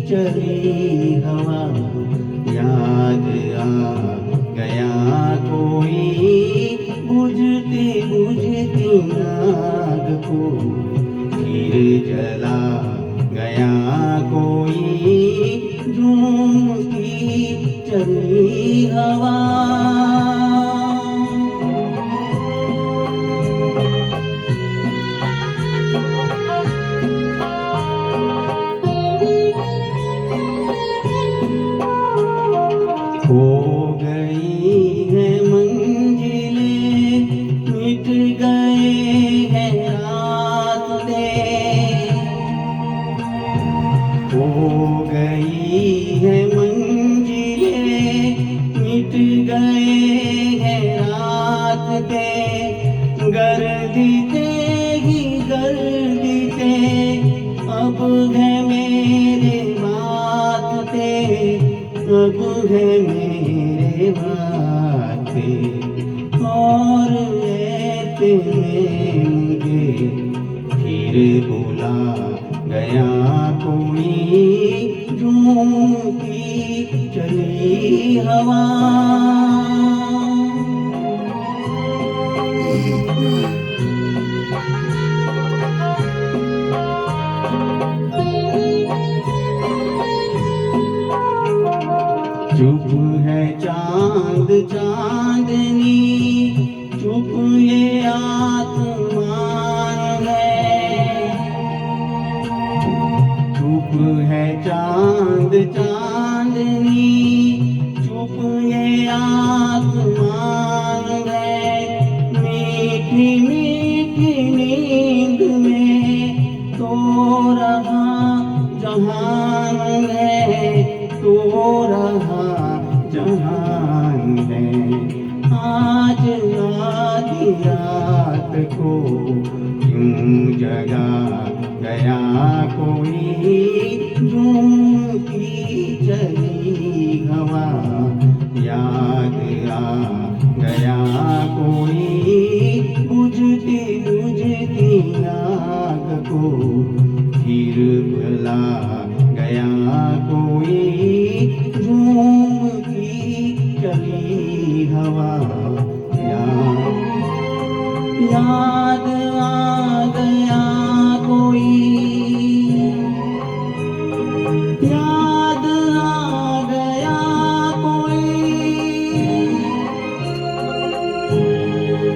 चली हवा, याद आ गया कोई बुझती बुझती आग को, फिर जला गया कोई झूमती चली हवा। खो गई है मंजिलें, मिट गए हैं रास्ते, खो गई है मंजिलें, मिट गए हैं रास्ते, गर्दिते ही गर्दिते अब है मेरे वास्ते, अब है मेरे वास्ते, और ऐसे में मुझे फिर बुला गया कोई झूमती चली हवा। चुप है चांद चांदनी, चुप ये आसमान है, चुप है चांद चांदनी, चुप ये आसमान है, मीठी मीठी नींद में तो रहा जहान है, तो रहा जहान है। आज आधी रात को क्यों जगा